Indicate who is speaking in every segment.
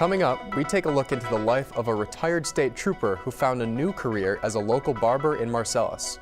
Speaker 1: Coming up, we take a look into the life of a retired state trooper who found a new career as a local barber in Marcellus.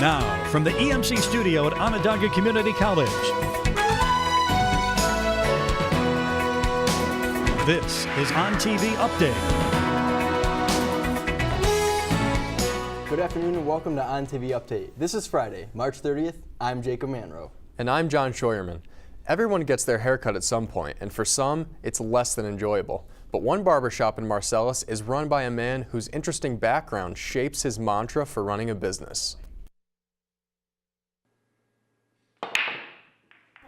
Speaker 2: Now, from the EMC studio at Onondaga Community College, this is OnTV Update.
Speaker 3: Good afternoon and welcome to OnTV Update. This is Friday, March 30th. I'm Jacob Manro.
Speaker 1: And I'm John Scheuerman. Everyone gets their haircut at some point, and for some, it's less than enjoyable. But one barbershop in Marcellus is run by a man whose interesting background shapes his mantra for running a business.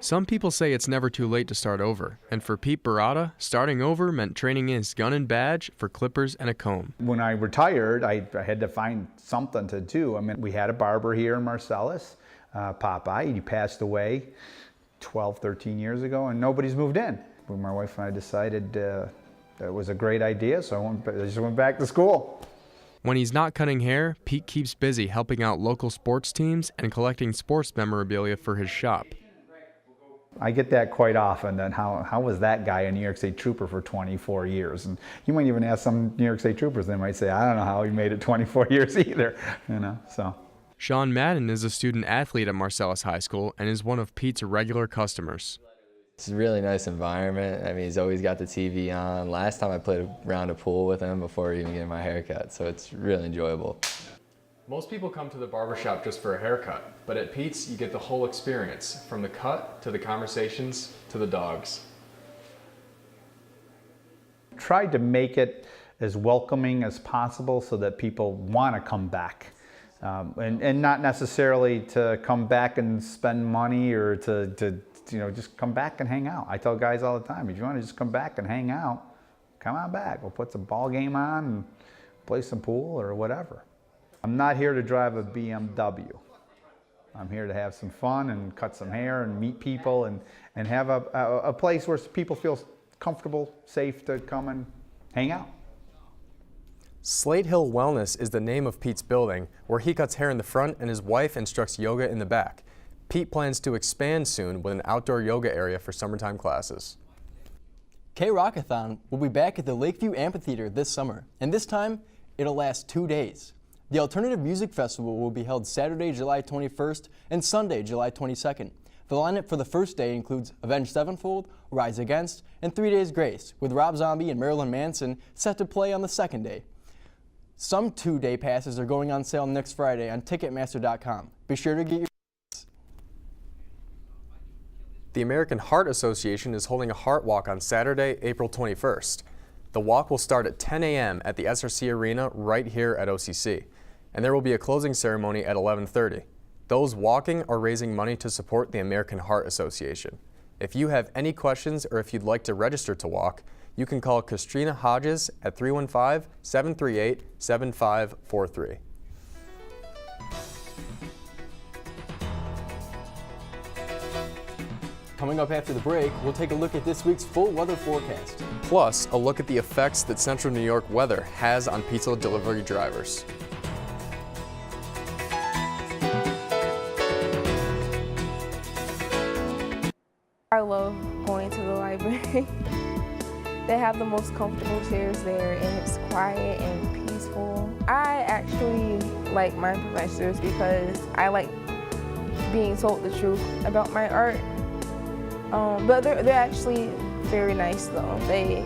Speaker 1: Some people say it's never too late to start over, and for Pete Barada, starting over meant training in his gun and badge for clippers and a comb.
Speaker 4: When I retired, I had to find something to do. I mean, we had a barber here in Marcellus, Popeye. He passed away 12, 13 years ago, and nobody's moved in. When my wife and I decided that was a great idea, so I just went back to school.
Speaker 1: When he's not cutting hair, Pete keeps busy helping out local sports teams and collecting sports memorabilia for his shop.
Speaker 4: I get that quite often, that how was that guy a New York State Trooper for 24 years? And you might even ask some New York State Troopers, they might say, I don't know how he made it 24 years either, so.
Speaker 1: Sean Madden is a student athlete at Marcellus High School and is one of Pete's regular customers.
Speaker 5: It's a really nice environment. I mean, he's always got the TV on. Last time I played a round of pool with him before even getting my haircut, so it's really enjoyable.
Speaker 1: Most people come to the barbershop just for a haircut, but at Pete's you get the whole experience, from the cut to the conversations to the dogs.
Speaker 4: Tried to make it as welcoming as possible so that people want to come back. And not necessarily to come back and spend money or to just come back and hang out. I tell guys all the time, if you want to just come back and hang out, come on back. We'll put some ball game on and play some pool or whatever. I'm not here to drive a BMW. I'm here to have some fun and cut some hair and meet people and have a place where people feel comfortable, safe to come and hang out.
Speaker 1: Slate Hill Wellness is the name of Pete's building, where he cuts hair in the front and his wife instructs yoga in the back. Pete plans to expand soon with an outdoor yoga area for summertime classes.
Speaker 3: K-Rockathon will be back at the Lakeview Amphitheater this summer, and this time it'll last 2 days. The Alternative Music Festival will be held Saturday, July 21st and Sunday, July 22nd. The lineup for the first day includes Avenged Sevenfold, Rise Against, and 3 Days Grace, with Rob Zombie and Marilyn Manson set to play on the second day. Some 2-day passes are going on sale next Friday on Ticketmaster.com. Be sure to get your
Speaker 1: The American Heart Association is holding a heart walk on Saturday, April 21st. The walk will start at 10 a.m. at the SRC Arena right here at OCC, and there will be a closing ceremony at 11:30. Those walking are raising money to support the American Heart Association. If you have any questions or if you'd like to register to walk, you can call Katrina Hodges at 315-738-7543.
Speaker 3: Coming up after the break, we'll take a look at this week's full weather forecast.
Speaker 1: Plus, a look at the effects that Central New York weather has on pizza delivery drivers.
Speaker 6: I love going to the library. They have the most comfortable chairs there, and it's quiet and peaceful. I actually like my professors because I like being told the truth about my art. But they're actually very nice though. They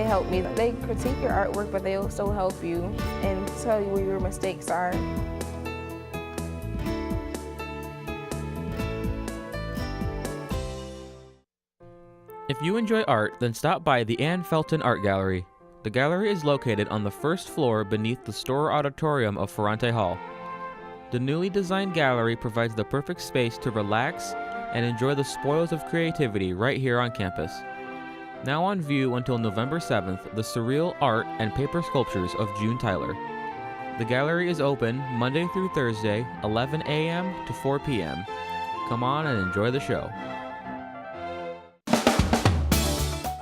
Speaker 6: help me. They critique your artwork, but they also help you and tell you where your mistakes are.
Speaker 7: If you enjoy art, then stop by the Ann Felton Art Gallery. The gallery is located on the first floor beneath the Storer Auditorium of Ferrante Hall. The newly designed gallery provides the perfect space to relax and enjoy the spoils of creativity right here on campus. Now on view until November 7th, the surreal art and paper sculptures of June Tyler. The gallery is open Monday through Thursday, 11 a.m. to 4 p.m. Come on and enjoy the show.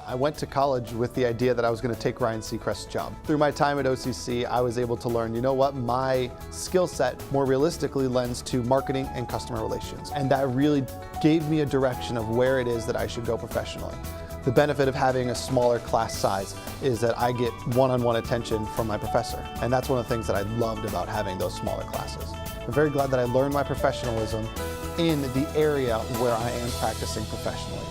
Speaker 8: I went to college with the idea that I was going to take Ryan Seacrest's job. Through my time at OCC, I was able to learn, you know what, my skill set more realistically lends to marketing and customer relations. And that really gave me a direction of where it is that I should go professionally. The benefit of having a smaller class size is that I get one-on-one attention from my professor. And that's one of the things that I loved about having those smaller classes. I'm very glad that I learned my professionalism in the area where I am practicing professionally.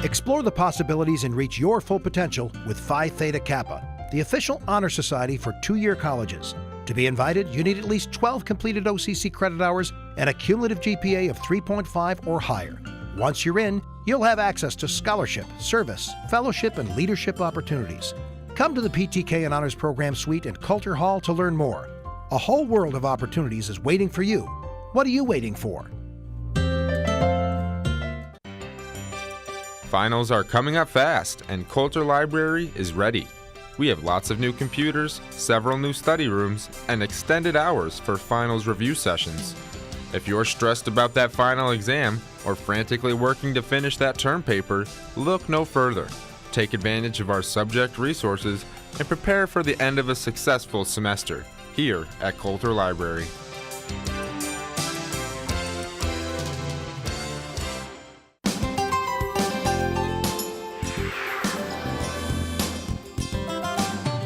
Speaker 9: Explore the possibilities and reach your full potential with Phi Theta Kappa, the official honor society for two-year colleges. To be invited, you need at least 12 completed OCC credit hours and a cumulative GPA of 3.5 or higher. Once you're in, you'll have access to scholarship, service, fellowship, and leadership opportunities. Come to the PTK and Honors Program Suite at Coulter Hall to learn more. A whole world of opportunities is waiting for you. What are you waiting for?
Speaker 10: Finals are coming up fast, and Coulter Library is ready. We have lots of new computers, several new study rooms, and extended hours for finals review sessions. If you're stressed about that final exam or frantically working to finish that term paper, look no further. Take advantage of our subject resources and prepare for the end of a successful semester here at Coulter Library.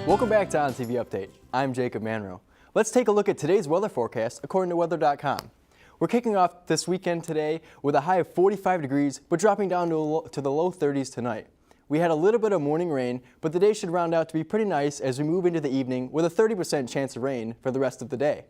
Speaker 3: Welcome back to Ontv Update. I'm Jacob Manro. Let's take a look at today's weather forecast according to weather.com. We're kicking off this weekend today with a high of 45 degrees, but dropping down to the low 30s tonight. We had a little bit of morning rain, but the day should round out to be pretty nice as we move into the evening with a 30% chance of rain for the rest of the day.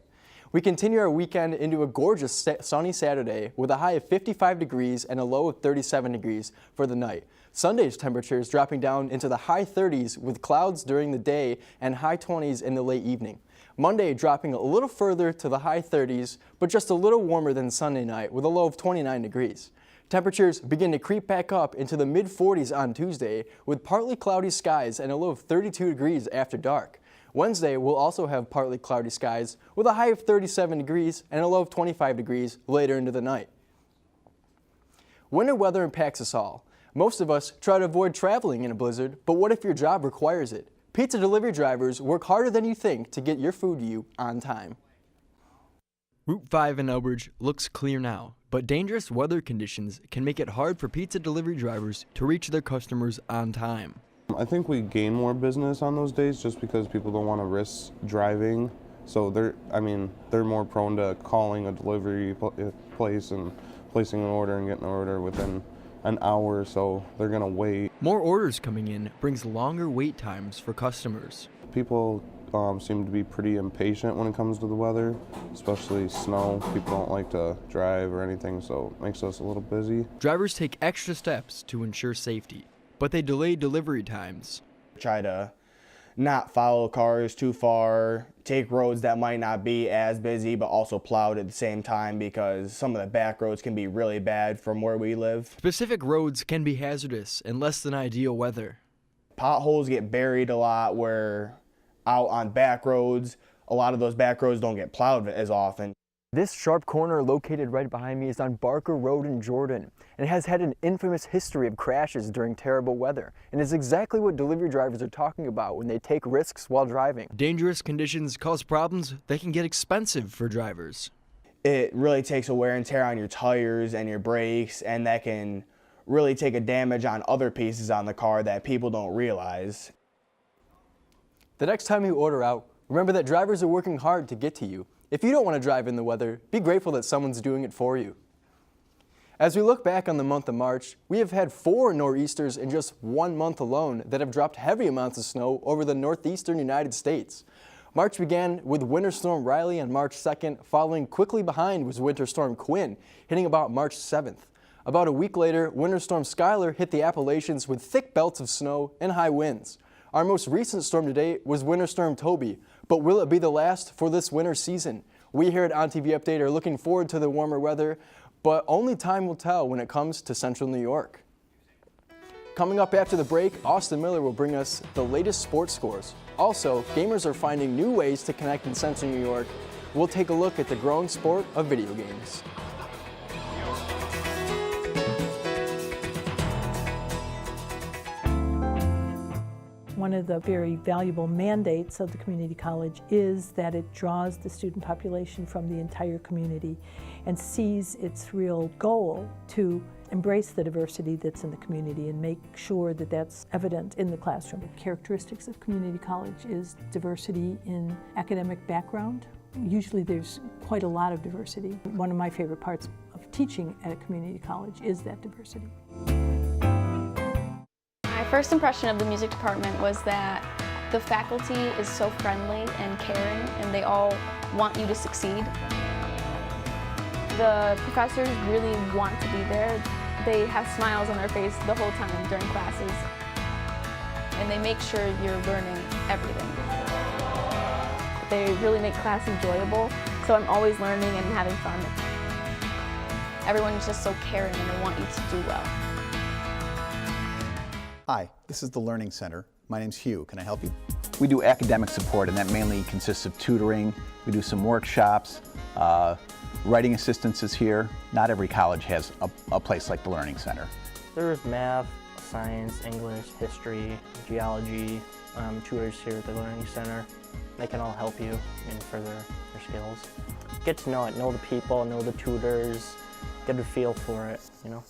Speaker 3: We continue our weekend into a gorgeous sunny Saturday with a high of 55 degrees and a low of 37 degrees for the night. Sunday's temperatures dropping down into the high 30s with clouds during the day and high 20s in the late evening. Monday dropping a little further to the high 30s, but just a little warmer than Sunday night with a low of 29 degrees. Temperatures begin to creep back up into the mid-40s on Tuesday with partly cloudy skies and a low of 32 degrees after dark. Wednesday will also have partly cloudy skies with a high of 37 degrees and a low of 25 degrees later into the night. Winter weather impacts us all. Most of us try to avoid traveling in a blizzard, but what if your job requires it? Pizza delivery drivers work harder than you think to get your food to you on time. Route 5 in Elbridge looks clear now, but dangerous weather conditions can make it hard for pizza delivery drivers to reach their customers on time.
Speaker 11: I think we gain more business on those days just because people don't want to risk driving. So they're more prone to calling a delivery place and placing an order and getting an order within an hour or so. They're going to wait.
Speaker 3: More orders coming in brings longer wait times for customers.
Speaker 11: People seem to be pretty impatient when it comes to the weather, especially snow. People don't like to drive or anything, so it makes us a little busy.
Speaker 3: Drivers take extra steps to ensure safety, but they delay delivery times.
Speaker 12: Try to not follow cars too far, take roads that might not be as busy but also plowed at the same time because some of the back roads can be really bad from where we live.
Speaker 3: Specific roads can be hazardous in less than ideal weather.
Speaker 12: Potholes get buried a lot where out on back roads, a lot of those back roads don't get plowed as often.
Speaker 3: This sharp corner located right behind me is on Barker Road in Jordan and has had an infamous history of crashes during terrible weather and is exactly what delivery drivers are talking about when they take risks while driving. Dangerous conditions cause problems that can get expensive for drivers.
Speaker 12: It really takes a wear and tear on your tires and your brakes, and that can really take a damage on other pieces on the car that people don't realize.
Speaker 3: The next time you order out, remember that drivers are working hard to get to you. If you don't want to drive in the weather, be grateful that someone's doing it for you. As we look back on the month of March, we have had 4 nor'easters in just 1 month alone that have dropped heavy amounts of snow over the northeastern United States. March began with Winter Storm Riley on March 2nd, following quickly behind was Winter Storm Quinn, hitting about March 7th. About a week later, Winter Storm Skylar hit the Appalachians with thick belts of snow and high winds. Our most recent storm to date was Winter Storm Toby, but will it be the last for this winter season? We here at Ontv Update are looking forward to the warmer weather, but only time will tell when it comes to central New York. Coming up after the break, Austin Miller will bring us the latest sports scores. Also, gamers are finding new ways to connect in central New York. We'll take a look at the growing sport of video games.
Speaker 13: One of the very valuable mandates of the community college is that it draws the student population from the entire community and sees its real goal to embrace the diversity that's in the community and make sure that that's evident in the classroom. Characteristics of community college is diversity in academic background. Usually there's quite a lot of diversity. One of my favorite parts of teaching at a community college is that diversity.
Speaker 14: My first impression of the music department was that the faculty is so friendly and caring, and they all want you to succeed. The professors really want to be there. They have smiles on their face the whole time during classes, and they make sure you're learning everything. They really make class enjoyable, so I'm always learning and having fun. Everyone's just so caring and they want you to do well.
Speaker 15: Hi, this is the Learning Center. My name's Hugh. Can I help you? We do academic support, and that mainly consists of tutoring. We do some workshops. Writing assistance is here. Not every college has a place like the Learning Center.
Speaker 16: There's math, science, English, history, geology, tutors here at the Learning Center. They can all help you in further your skills. Get to know it, know the people, know the tutors, get a feel for it, you know.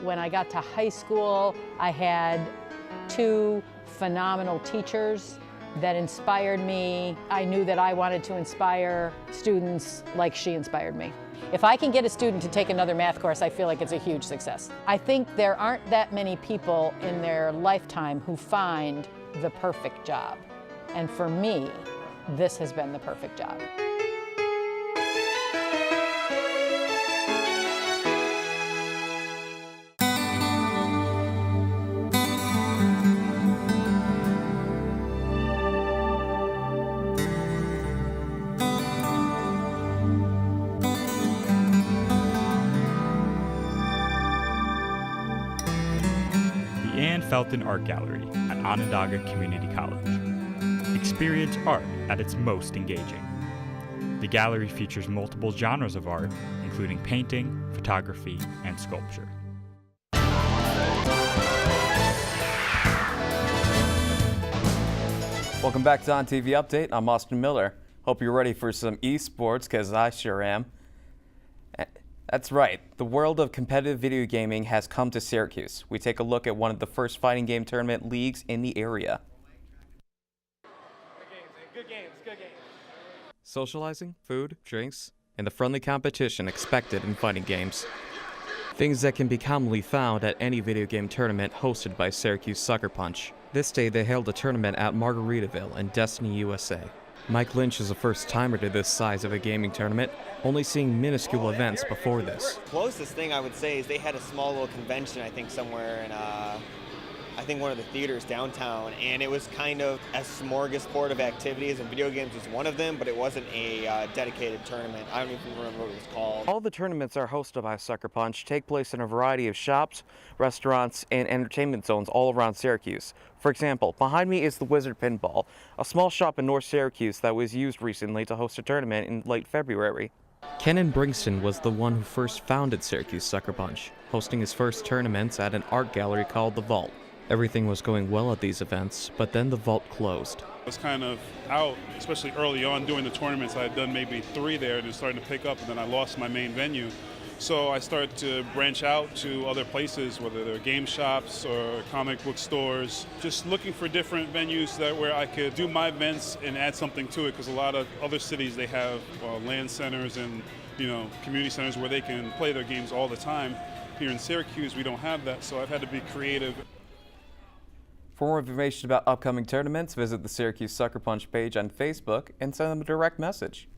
Speaker 17: When I got to high school, I had two phenomenal teachers that inspired me. I knew that I wanted to inspire students like she inspired me. If I can get a student to take another math course, I feel like it's a huge success. I think there aren't that many people in their lifetime who find the perfect job. And for me, this has been the perfect job.
Speaker 18: Felton Art Gallery at Onondaga Community College. Experience art at its most engaging. The gallery features multiple genres of art, including painting, photography, and sculpture.
Speaker 19: Welcome back to Ontv Update. I'm Austin Miller. Hope you're ready for some esports, because I sure am. That's right, the world of competitive video gaming has come to Syracuse. We take a look at one of the first fighting game tournament leagues in the area.
Speaker 7: Good games. Socializing, food, drinks, and the friendly competition expected in fighting games. Things that can be commonly found at any video game tournament hosted by Syracuse Sucker Punch. This day they held a tournament at Margaritaville in Destiny, USA. Mike Lynch is a first-timer to this size of a gaming tournament, only seeing minuscule events before this.
Speaker 20: Closest thing I would say is they had a small little convention, I think somewhere in, I think one of the theaters downtown, and it was kind of a smorgasbord of activities, and video games was one of them, but it wasn't a dedicated tournament. I don't even remember what it was called.
Speaker 19: All the tournaments are hosted by Sucker Punch, take place in a variety of shops, restaurants, and entertainment zones all around Syracuse. For example, behind me is the Wizard Pinball, a small shop in North Syracuse that was used recently to host a tournament in late February. Kenan Bringston was the one who first founded Syracuse Sucker Punch, hosting his first tournaments at an art gallery called The Vault. Everything was going well at these events, but then the vault closed.
Speaker 21: I was kind of out, especially early on during the tournaments. I had done maybe 3 there, and it was starting to pick up, and then I lost my main venue. So I started to branch out to other places, whether they're game shops or comic book stores, just looking for different venues where I could do my events and add something to it, because a lot of other cities, they have land centers and community centers where they can play their games all the time. Here in Syracuse, we don't have that, so I've had to be creative.
Speaker 19: For more information about upcoming tournaments, visit the Syracuse Sucker Punch page on Facebook and send them a direct message.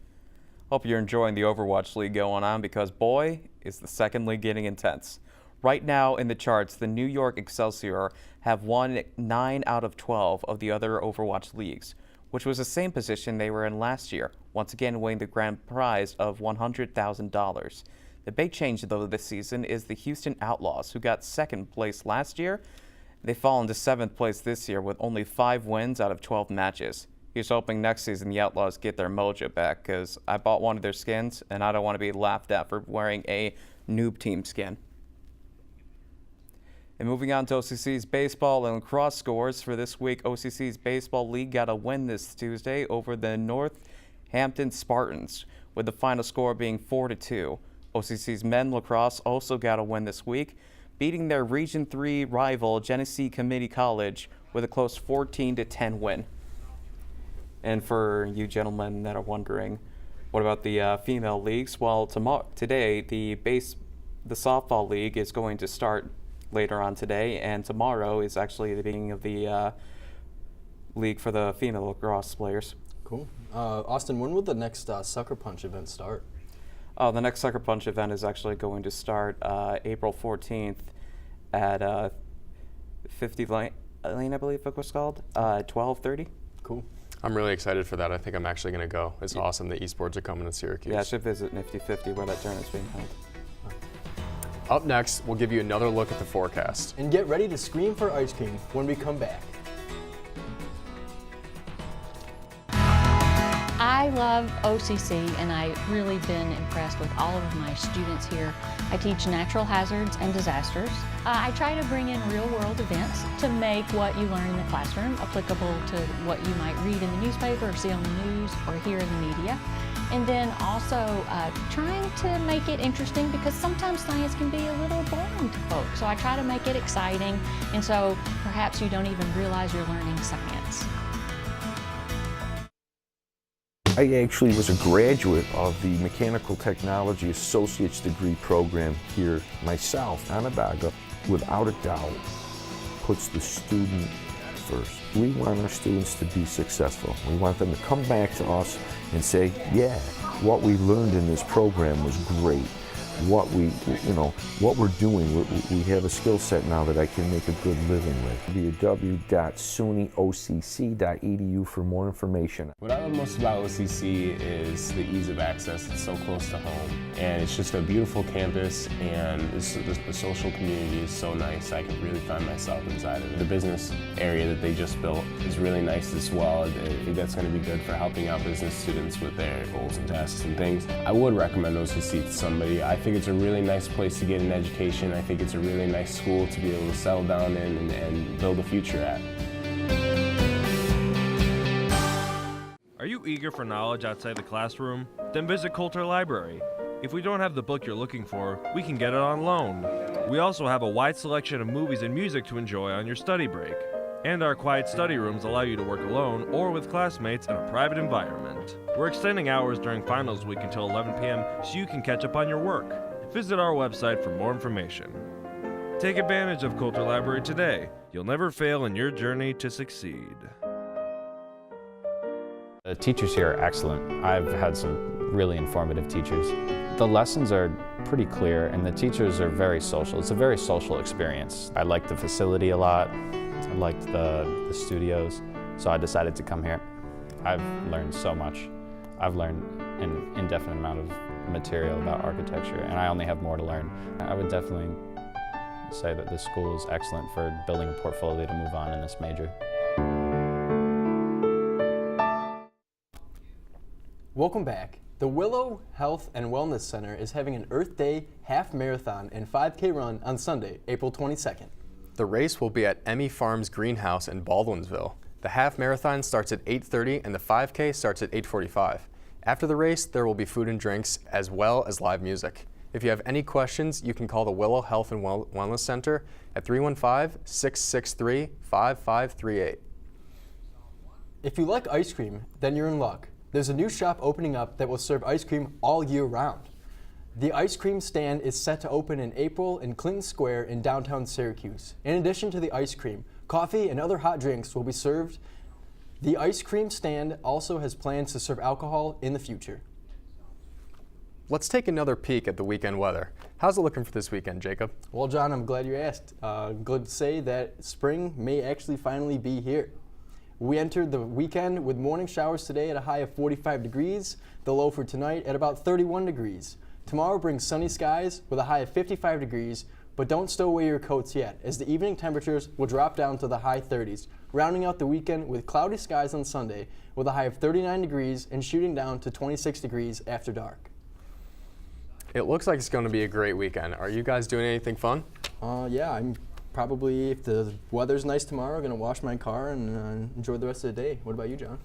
Speaker 19: Hope you're enjoying the Overwatch League going on, because boy, is the second league getting intense. Right now in the charts, the New York Excelsior have won 9 out of 12 of the other Overwatch leagues, which was the same position they were in last year, once again winning the grand prize of $100,000. The big change, though, this season is the Houston Outlaws, who got second place last year. They've fallen to 7th place this year with only 5 wins out of 12 matches. He's hoping next season the Outlaws get their mojo back, because I bought one of their skins and I don't want to be laughed at for wearing a noob team skin. And moving on to OCC's baseball and lacrosse scores for this week, OCC's baseball league got a win this Tuesday over the Northampton Spartans, with the final score being 4-2. OCC's men lacrosse also got a win this week, beating their Region 3 rival Genesee Community College with a close 14-10 win. And for you gentlemen that are wondering, what about the female leagues? Well, today the softball league is going to start later on today, and tomorrow is actually the beginning of the league for the female lacrosse players.
Speaker 3: Cool. Austin, when will the next Sucker Punch event start?
Speaker 19: The next Sucker Punch event is actually going to start April 14th at 50 Lane, I believe it was called, 12:30.
Speaker 3: Cool.
Speaker 1: I'm really excited for that. I think I'm actually going to go. It's awesome that esports are coming to Syracuse.
Speaker 19: Yeah, I should visit Nifty 50 where that tournament's being held.
Speaker 1: Up next, we'll give you another look at the forecast.
Speaker 3: And get ready to scream for ice cream when we come back.
Speaker 2: I love OCC, and I've really been impressed with all of my students here. I teach natural hazards and disasters. I try to bring in real-world events to make what you learn in the classroom applicable to what you might read in the newspaper or see on the news or hear in the media. And then also trying to make it interesting, because sometimes science can be a little boring to folks. So I try to make it exciting, and so perhaps you don't even realize you're learning science.
Speaker 22: I actually was a graduate of the Mechanical Technology Associate's degree program here myself. Onondaga, without a doubt, puts the student first. We want our students to be successful. We want them to come back to us and say, yeah, what we learned in this program was great. What we're doing, we have a skill set now that I can make a good living with. www.sunyocc.edu for more information.
Speaker 23: What I love most about OCC is the ease of access. It's so close to home, and it's just a beautiful campus, and the social community is so nice. I can really find myself inside of it. The business area that they just built is really nice as well. I think that's going to be good for helping out business students with their goals and tasks and things. I would recommend OCC to somebody. I think it's a really nice place to get an education. I think it's a really nice school to be able to settle down in and build a future at.
Speaker 24: Are you eager for knowledge outside the classroom? Then visit Coulter Library. If we don't have the book you're looking for, we can get it on loan. We also have a wide selection of movies and music to enjoy on your study break. And our quiet study rooms allow you to work alone or with classmates in a private environment. We're extending hours during finals week until 11 p.m. so you can catch up on your work. Visit our website for more information. Take advantage of Coulter Library today. You'll never fail in your journey to succeed.
Speaker 25: The teachers here are excellent. I've had some really informative teachers. The lessons are pretty clear and the teachers are very social. It's a very social experience. I liked the facility a lot. I liked the studios, so I decided to come here. I've learned so much. I've learned an indefinite amount of material about architecture, and I only have more to learn. I would definitely say that this school is excellent for building a portfolio to move on in this major.
Speaker 3: Welcome back. The Willow Health and Wellness Center is having an Earth Day half marathon and 5K run on Sunday, April 22nd.
Speaker 1: The race will be at Emmy Farms Greenhouse in Baldwinsville. The half marathon starts at 8:30 and the 5K starts at 8:45. After the race, there will be food and drinks as well as live music. If you have any questions, you can call the Willow Health and Wellness Center at 315-663-5538.
Speaker 3: If you like ice cream, then you're in luck. There's a new shop opening up that will serve ice cream all year round. The ice cream stand is set to open in April in Clinton Square in downtown Syracuse. In addition to the ice cream, coffee and other hot drinks will be served. The ice cream stand also has plans to serve alcohol in the future.
Speaker 1: Let's take another peek at the weekend weather. How's it looking for this weekend, Jacob?
Speaker 3: Well, John, I'm glad you asked. Good to say that spring may actually finally be here. We entered the weekend with morning showers today at a high of 45 degrees, the low for tonight at about 31 degrees. Tomorrow brings sunny skies with a high of 55 degrees, but don't stow away your coats yet, as the evening temperatures will drop down to the high 30s, rounding out the weekend with cloudy skies on Sunday with a high of 39 degrees and shooting down to 26 degrees after dark.
Speaker 1: It looks like it's going to be a great weekend. Are you guys doing anything fun?
Speaker 3: Yeah, I'm probably, if the weather's nice tomorrow, going to wash my car and enjoy the rest of the day. What about you, John?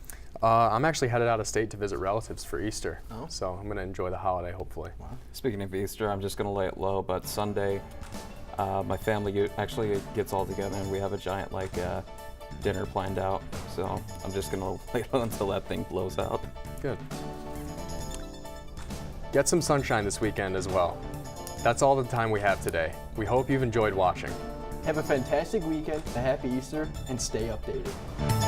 Speaker 1: I'm actually headed out of state to visit relatives for Easter,
Speaker 3: Oh.
Speaker 1: so I'm going to enjoy the holiday, hopefully.
Speaker 3: Wow.
Speaker 19: Speaking of Easter, I'm just going to lay it low, but Sunday, my family actually gets all together and we have a giant dinner planned out. So I'm just going to wait until that thing blows out.
Speaker 1: Good. Get some sunshine this weekend as well. That's all the time we have today. We hope you've enjoyed watching.
Speaker 3: Have a fantastic weekend, a happy Easter, and stay updated.